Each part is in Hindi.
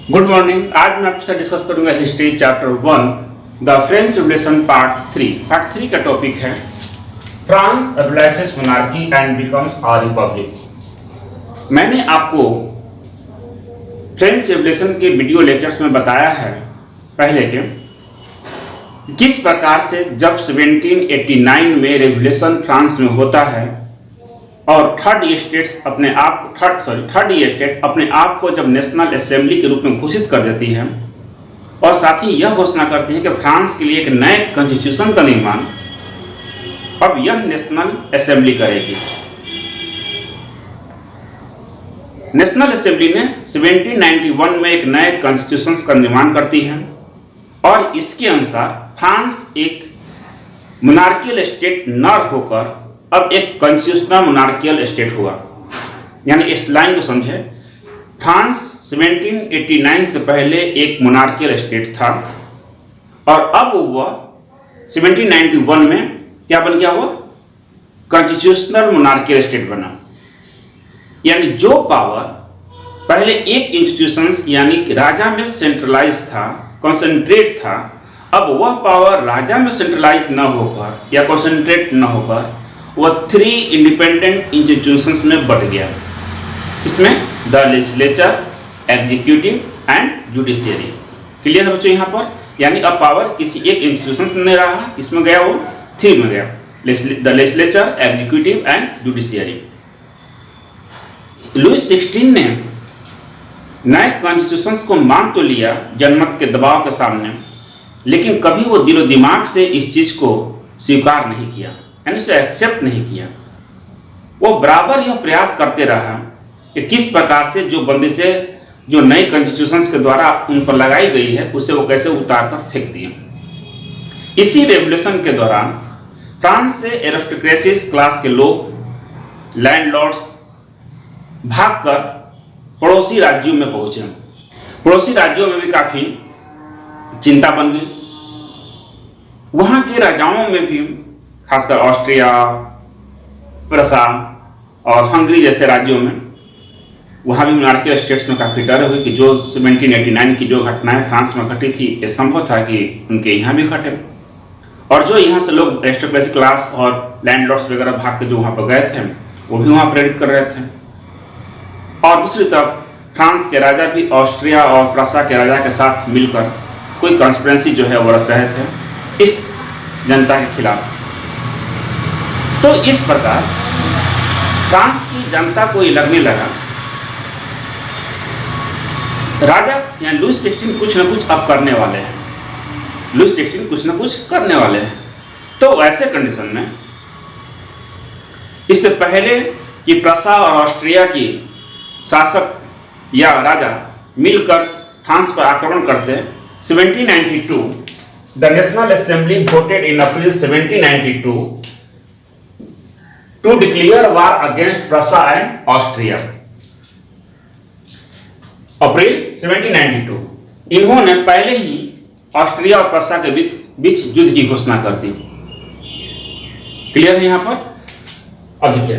Good morning. आज मैं आपके साथ डिस्कस करूंगा history chapter 1 the French revolution part 3 का टॉपिक है France abolishes monarchy and becomes a republic. मैंने आपको फ्रेंच रिवॉल्यूशन के वीडियो लेक्चर्स में बताया है पहले के किस प्रकार से जब 1789 में रिवॉल्यूशन फ्रांस में होता है और थर्ड स्टेट अपने आप को जब नेशनल असेंबली के रूप में घोषित कर देती है और साथ ही यह घोषणा करती है कि फ्रांस के लिए एक नए कॉन्स्टिट्यूशन का निर्माण अब यह नेशनल असेंबली करेगी। नेशनल असेंबली ने 1791 में एक नए कॉन्स्टिट्यूशन का निर्माण करती है और इसके अनुसार फ्रांस एक मोनार्कियल स्टेट न होकर अब एक कॉन्स्टिट्यूशनल मोनार्कियल स्टेट हुआ। यानी इस लाइन को समझे, फ्रांस 1789 से पहले एक मोनार्कियल स्टेट था और अब वह 1791 में क्या बन गया, वो कॉन्स्टिट्यूशनल मोनार्कियल स्टेट बना। यानी जो पावर पहले एक इंस्टीट्यूशंस यानी कि राजा में सेंट्रलाइज था, कॉन्सेंट्रेट था, अब वह पावर राजा में सेंट्रलाइज न होकर या कॉन्सेंट्रेट न होकर वह 3 इंडिपेंडेंट इंस्टीट्यूशंस में बट गया। इसमें the legislature, executive and judiciary. Clear है बच्चों यहाँ पर? यानी अब पावर किसी एक इंस्टीट्यूशन में नहीं रहा, किसमें गया, वो 3 में गया, the legislature, executive and judiciary. Louis 16 ने नए कॉन्स्टिट्यूशंस को मान तो लिया जनमत के दबाव के सामने, लेकिन कभी वो दिलो दिमाग से इस चीज को स्वीकार नहीं किया, यानी उसे एक्सेप्ट नहीं किया। वो बराबर यह प्रयास करते रहा कि किस प्रकार से जो बंदिशें जो नई कॉन्स्टिट्यूशंस के द्वारा उन पर लगाई गई है उसे वो कैसे उतार कर फेंक दिए। इसी रेवोल्यूशन के दौरान फ्रांस से एरिस्टोक्रेसीज क्लास के लोग, लैंडलॉर्ड्स भागकर पड़ोसी राज्यों में पहुंचे। पड़ोसी राज्यों में भी काफी चिंता बन गई। वहां के राजाओं में भी, खासकर ऑस्ट्रिया, प्रसा और हंगरी जैसे राज्यों में, वहाँ भी मोनार्कियल स्टेट्स में काफ़ी डर हुई कि जो 1789 की जो घटनाएं फ्रांस में घटी थी, ये संभव था कि उनके यहाँ भी घटे। और जो यहाँ से लोग एरिस्टोक्रेसी क्लास और लैंडलॉर्ड्स वगैरह भाग के जो वहाँ पर गए थे, वो भी वहाँ प्रेरित कर रहे थे। और दूसरी तरफ फ्रांस के राजा भी ऑस्ट्रिया और प्रसा के राजा के साथ मिलकर कोई कॉन्स्पिरेंसी जो है वो रच रहे थे इस जनता के खिलाफ। तो इस प्रकार फ्रांस की जनता को ये लगने लगा राजा यानी लुईस 16 कुछ न कुछ अब करने वाले हैं, लुईस 16 कुछ न कुछ करने वाले हैं। तो ऐसे कंडीशन में इससे पहले कि प्रसा और ऑस्ट्रिया की शासक या राजा मिलकर फ्रांस पर आक्रमण करते, 1792 the national assembly voted in April 1792 to declare war against Prussia and Austria। अप्रैल 1792 इन्होंने पहले ही ऑस्ट्रिया और प्रसा के बीच युद्ध की घोषणा कर दी। क्लियर है यहाँ पर? अब देखिए,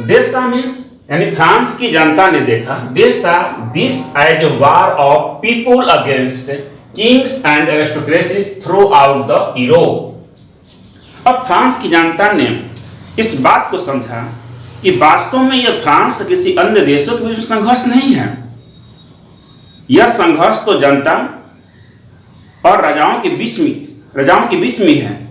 देशा मीन्स यानी फ्रांस की जनता ने देखा देशा this as a war of people against kings and aristocracies throughout the Europe. अब फ्रांस की जनता ने इस बात को समझा कि वास्तव में यह फ्रांस किसी अन्य देशों के बीच संघर्ष नहीं है, यह संघर्ष तो जनता और राजाओं के बीच में है।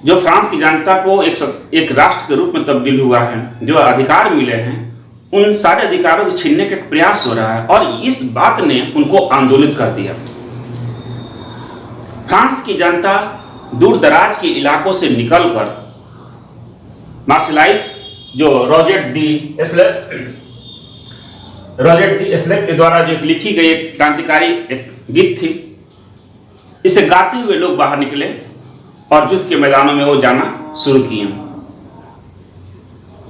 जो फ्रांस की जनता को एक राष्ट्र के रूप में तब्दील हुआ है, जो अधिकार मिले हैं, उन सारे अधिकारों को छीनने का प्रयास हो रहा है और इस बात ने उनको आंदोलित कर दिया। फ्रांस की जनता दूर दराज के इलाकों से निकलकर मार्शलाइज जो रॉजेट डी एस्लेक के द्वारा जो लिखी गई एक क्रांतिकारी एक गीत थी, इसे गाते हुए लोग बाहर निकले और युद्ध के मैदानों में वो जाना शुरू किए।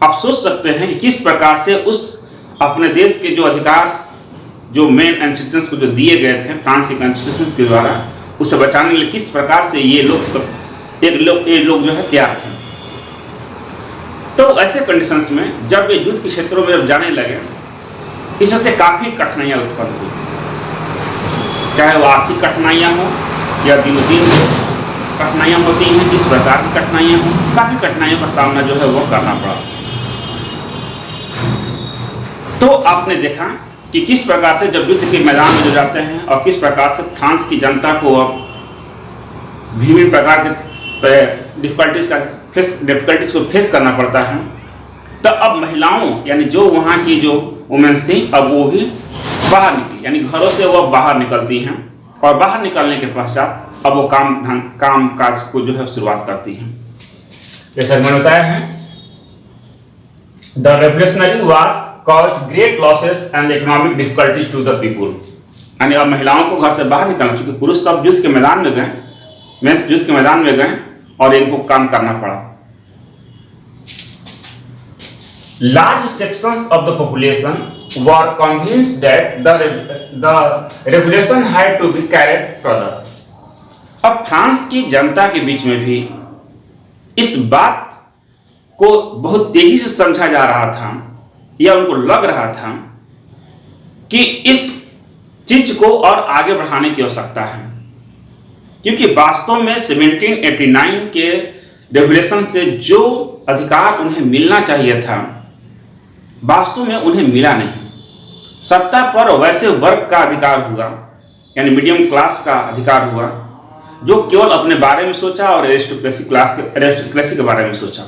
आप सोच सकते हैं कि किस प्रकार से उस अपने देश के जो अधिकार जो मेन इंस्टीट्यूशंस को जो दिए गए थे फ्रांस के कॉन्स्टिट्यूशंस के द्वारा, उसे बचाने के लिए किस प्रकार से ये लोग जो है तैयार थे। तो ऐसे कंडीशंस में जब ये युद्ध के क्षेत्रों में जब जाने लगे, इससे काफ़ी कठिनाइयाँ उत्पन्न हुई, चाहे वो आर्थिक कठिनाइयाँ हो या दिनों दिन कठिनाइयाँ होती हैं, इस प्रकार की कठिनाइयाँ हो, काफ़ी कठिनाइयों का सामना जो है वो करना पड़ा। तो आपने देखा कि किस प्रकार से जब युद्ध के मैदान में जो जाते हैं और किस प्रकार से फ्रांस की जनता को अब विभिन्न प्रकार के डिफिकल्टीज को फेस करना पड़ता है, तो अब महिलाओं यानी जो वहाँ की जो वुमेन्स थी अब वो भी बाहर निकली, यानी घरों से वो बाहर निकलती हैं और बाहर निकलने के पश्चात अब वो काम काज को जो है शुरुआत करती हैं। जैसा मैंने बताया है, the revolutionary was caused great losses and economic difficulties to the people। यानी अब महिलाओं को घर से बाहर निकलना, चूंकि पुरुष तब युद्ध के मैदान में गए, मेंस युद्ध के मैदान में गए और इनको काम करना पड़ा। Large sections of the population were convinced that the revolution had to be carried further। अब फ्रांस की जनता के बीच में भी इस बात को बहुत तेजी से समझा जा रहा था या उनको लग रहा था कि इस चीज को और आगे बढ़ाने की आवश्यकता है, क्योंकि वास्तव में 1789 के रेवोल्यूशन से जो अधिकार उन्हें मिलना चाहिए था वास्तव में उन्हें मिला नहीं। सत्ता पर वैसे वर्ग का अधिकार हुआ, यानी मीडियम क्लास का अधिकार हुआ, जो केवल अपने बारे में सोचा और एरिस्टोक्रेसी के बारे में सोचा।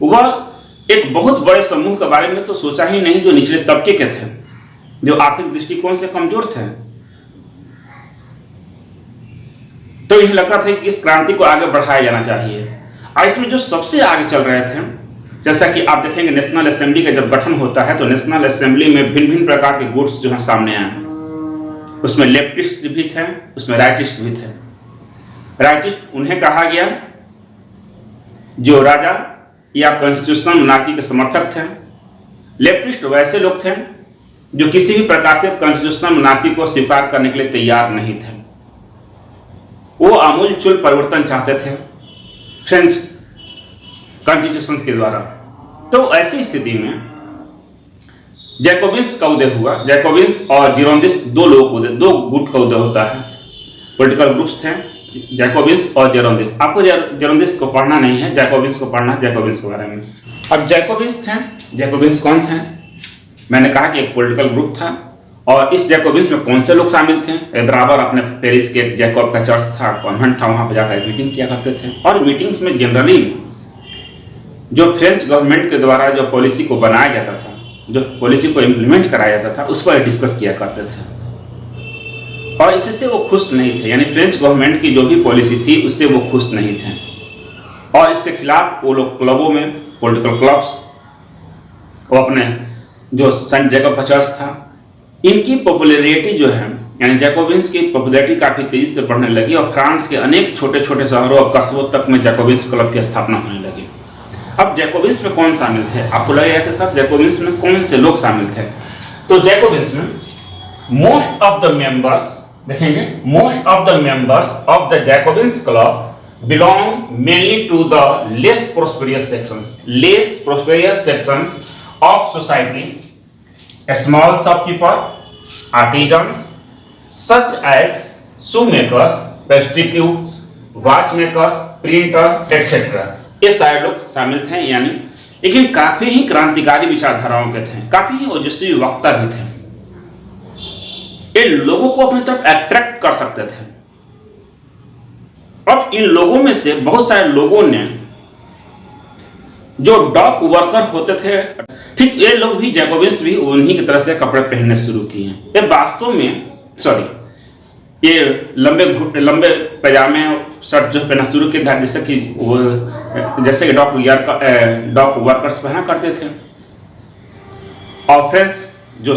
वह एक बहुत बड़े समूह के बारे में तो सोचा ही नहीं जो निचले तबके के थे, जो आर्थिक दृष्टिकोण से कमजोर थे। तो इन्हें लगता था कि इस क्रांति को आगे बढ़ाया जाना चाहिए। और इसमें जो सबसे आगे चल रहे थे, जैसा कि आप देखेंगे नेशनल असेंबली का जब गठन होता है तो नेशनल असेंबली में भिन्न भिन्न प्रकार के गुट्स जो है सामने आए। उसमें लेफ्टिस्ट भी थे, उसमें राइटिस्ट भी थे। राइटिस्ट उन्हें कहा गया जो राजा या कॉन्स्टिट्यूशनल मोनार्की के समर्थक थे। लेफ्टिस्ट वैसे लोग थे जो किसी भी प्रकार से कॉन्स्टिट्यूशनल मोनार्की को स्वीकार करने के लिए तैयार नहीं थे। वो आमूलचूल परिवर्तन चाहते थे फ्रेंच कॉन्स्टिट्यूशन के द्वारा। तो ऐसी स्थिति में जैकोबिन्स का उदय हुआ। जैकोबिन्स और जिरोंदिस्ट दो गुट का उदय होता है, पॉलिटिकल ग्रुप्स थे, जैकोबिन्स और जिरोंदिस्ट। आपको जिरोंदिस्ट को पढ़ना नहीं है, जैकोबिन्स को पढ़ना है, जैकोबिन्स के बारे में। अब जैकोबिन्स थे, जैकोबिन्स कौन थे? मैंने कहा कि एक पॉलिटिकल ग्रुप था। और इस जैकोबिन्स में कौन से लोग शामिल थे? बराबर अपने पेरिस के जैकोब का चर्च था, कॉन्वेंट था, वहां पर जाकर मीटिंग किया करते थे। और मीटिंग्स में जनरली जो फ्रेंच गवर्नमेंट के द्वारा जो पॉलिसी को बनाया जाता था, जो पॉलिसी को इम्प्लीमेंट कराया जाता था, उस पर डिस्कस किया करते थे। और इससे वो खुश नहीं थे, यानी फ्रेंच गवर्नमेंट की जो भी पॉलिसी थी उससे वो खुश नहीं थे। और इससे खिलाफ वो लोग क्लबों में, पॉलिटिकल क्लब्स, वो अपने जो सेंट जैकब का चर्च था, इनकी पॉपुलैरिटी जो है, यानी जैकोबिन्स की पॉपुलैरिटी काफ़ी तेजी से बढ़ने लगी और फ्रांस के अनेक छोटे छोटे शहरों और कस्बों तक में जैकोबिन्स क्लब की स्थापना होने लगी। अब जैकोबिन्स में कौन शामिल थे? आपको लगेगा कि सर जैकोबिन्स में कौन से लोग शामिल थे? तो जैकोबिन्स में मोस्ट ऑफ द मेंबर्स, देखेंगे, most of the members of the Jacobins club belong mainly to the less prosperous sections of society, small shopkeeper, artisans such as shoemakers, pastry-cooks, watchmakers, printer, etc. ये सारे लोग शामिल थे, यानी लेकिन काफी ही क्रांतिकारी विचारधाराओं के थे, काफी ही ओजस्वी वक्ता भी थे। ये लोगों को अपनी तरफ अट्रैक्ट कर सकते थे। अब इन लोगों में से बहुत सारे लोगों ने जो डॉक वर्कर होते थे, ठीक ये लोग भी, जैकोबिन्स भी उन्हीं की तरह से कपड़े पहनने शुरू किए। ये वास्तव में ये लंबे पैजामे शर्ट जो पहना शुरू किए था, जैसे कि डॉक वर्कर्स पहना करते थे। और फ्रेंच जो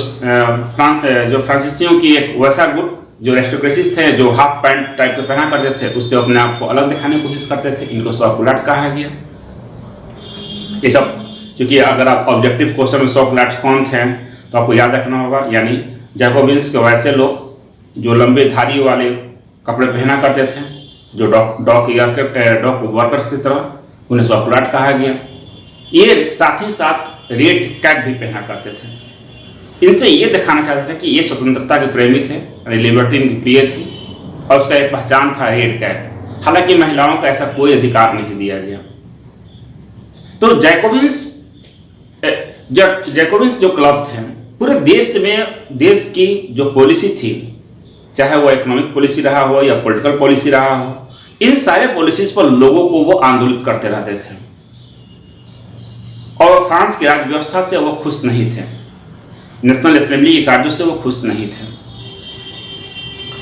फ्रांसीसियों की एक वैसा गुट जो एरिस्टोक्रेसीज थे, जो हाफ पैंट टाइप के पहना करते थे, उससे अपने आप को अलग दिखाने की कोशिश करते थे। इनको सॉकुलाट कहा गया। ये सब क्योंकि अगर आप ऑब्जेक्टिव क्वेश्चन में सॉकुलाट कौन थे तो आपको याद रखना होगा, यानी जैकोबिन्स के वैसे लोग जो लंबे धारी वाले कपड़े पहना करते थे, जो डॉक वर्कर्स की तरह, उन्हें सॉकुलाट कहा गया। ये साथ ही साथ रेड कैप भी पहना करते थे। इनसे ये दिखाना चाहते थे कि ये स्वतंत्रता के प्रेमी थे, लिबर्टी इनकी प्रिय थी और उसका एक पहचान था रेड कैप। हालांकि महिलाओं को ऐसा कोई अधिकार नहीं दिया गया। तो जैकोबिन्स जो क्लब थे पूरे देश में, देश की जो पॉलिसी थी, चाहे वो इकोनॉमिक पॉलिसी रहा हो या पॉलिटिकल पॉलिसी रहा हो, इन सारे पॉलिसीज पर लोगों को वो आंदोलित करते रहते थे और फ्रांस की राज्य व्यवस्था से वो खुश नहीं थे, नेशनल असेंबली के कार्यों से वो खुश नहीं थे।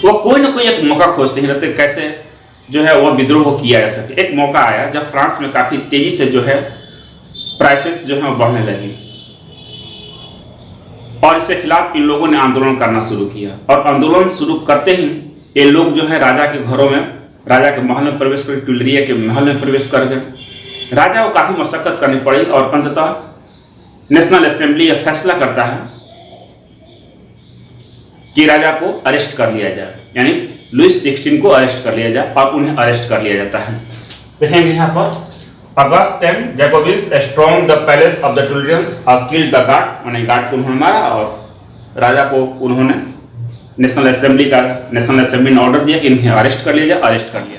वो कोई ना कोई एक मौका खोजते ही रहते कैसे जो है वो विद्रोह किया जा सके। एक मौका आया जब फ्रांस में काफी तेजी से जो है प्राइसेस जो है वो बढ़ने लगी और इसके खिलाफ इन लोगों ने आंदोलन करना शुरू किया। और आंदोलन शुरू करते ही ये लोग जो है राजा के घरों में, राजा के महल में प्रवेश कर, टुलरिया के महल में प्रवेश कर गए। राजा को काफी मशक्कत करनी पड़ी और अंततः नेशनल असेंबली यह फैसला करता है कि राजा को अरेस्ट कर लिया जाए, यानी लुइस 16 को अरेस्ट कर लिया जाए और उन्हें अरेस्ट कर लिया जाता है। देखेंगे यहाँ पर अगस्त 10 Jacobins stormed the palace of the Tuileries और किल्ड द गार्ड, माने गार्ड को उन्होंने मारा और राजा को उन्होंने नेशनल असेंबली ने ऑर्डर दिया कि इन्हें अरेस्ट कर लिया जाए, अरेस्ट कर लिया।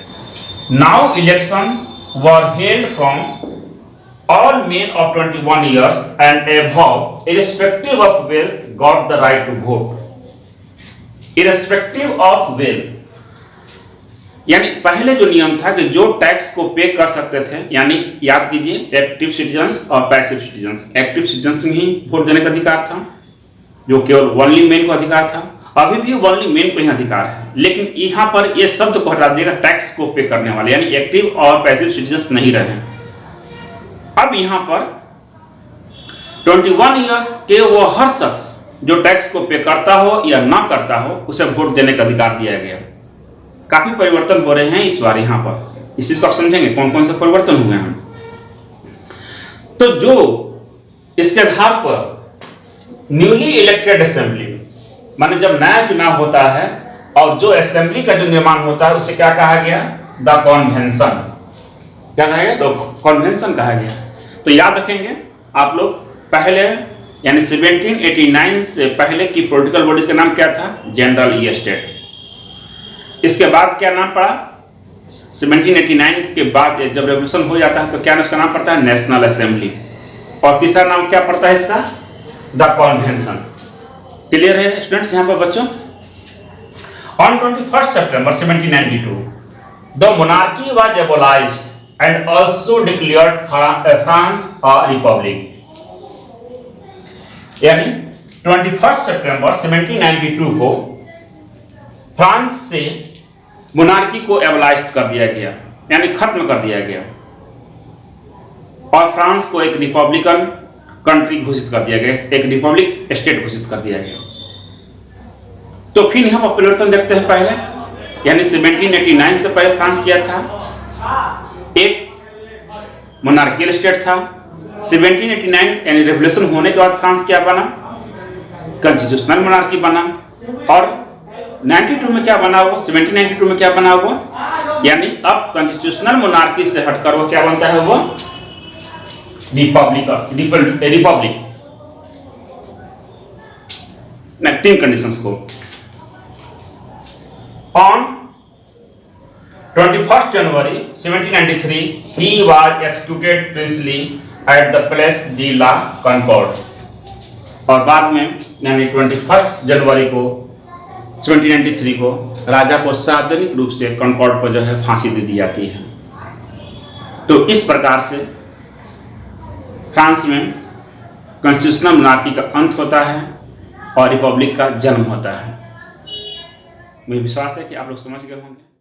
Now election were held from all men of 21 years and above irrespective of wealth got the right to vote। irrespective of wealth यानी पहले जो नियम था कि जो टैक्स को पे कर सकते थे, यानी याद कीजिए एक्टिव सिटीजन्स और पैसिव सिटीजन्स। एक्टिव सिटीजन्स में ही वोट देने का अधिकार था, जो केवल ओनली मेन को अधिकार था। अभी भी ओनली मेन को ही अधिकार है, लेकिन यहाँ पर ये शब्द को हटा देगा टैक्स को पे करने वाले, यानी एक्टिव और पैसिव सिटीजन्स नहीं रहे। अब यहाँ पर 21 ईयर्स के वो हर शख्स जो टैक्स को पे करता हो या ना करता हो उसे वोट देने का अधिकार दिया गया। काफी परिवर्तन हो रहे हैं इस बार यहाँ पर, इस चीज को आप समझेंगे कौन कौन से परिवर्तन हुए हैं। तो जो इसके आधार पर न्यूली इलेक्टेड असेंबली, माने जब नया चुनाव होता है और जो असेंबली का जो निर्माण होता है उसे क्या कहा गया? The convention. क्या कहा गया? तो कॉन्वेंशन कहा गया। तो याद रखेंगे आप लोग, पहले यानी 1789 से पहले की पॉलिटिकल बॉडीज का नाम क्या था? General state. इसके बाद क्या नाम पड़ा? 1789 के बाद जब रेवोल्यूशन हो जाता है तो क्या उसका नाम पड़ता है? National assembly. और तीसरा नाम क्या पड़ता है इसका? The convention. क्लियर है स्टूडेंट्स यहाँ पर बच्चों? On 21 September 1792 the monarchy was एबोलिश्ड and also declared France a republic। यानी 21 सितंबर 1792 को फ्रांस से मोनार्की को एबोलाइज्ड कर दिया गया, यानी खत्म कर दिया गया, और फ्रांस को एक रिपब्लिकन कंट्री घोषित कर दिया गया, एक रिपब्लिक स्टेट घोषित कर दिया गया। तो फिर यहां पर परिवर्तन देखते हैं। पहले यानी 1789 से पहले फ्रांस क्या था? एक मोनार्कियल स्टेट था। 1789 यानी रेवोल्यूशन होने के बाद फ्रांस क्या बना? कॉन्स्टिट्यूशनल मोनार्की बना। और 92 में क्या बना हुआ? 1792 में क्या बना हुआ? यानी अब कॉन्स्टिट्यूशनल मोनार्की से हटकर वो क्या बनता है? वो रिपब्लिक। तीन कंडीशंस को। On 21 January 1793 he was executed princely at the Place de la Concorde। और बाद में यानी 21 जनवरी को 1793 को राजा को सार्वजनिक रूप से कॉन्कॉर्ड पर जो है फांसी दे दी जाती है। तो इस प्रकार से फ्रांस में कॉन्स्टिट्यूशनल मोनार्की का अंत होता है और रिपब्लिक का जन्म होता है। मुझे विश्वास है कि आप लोग समझ गए होंगे।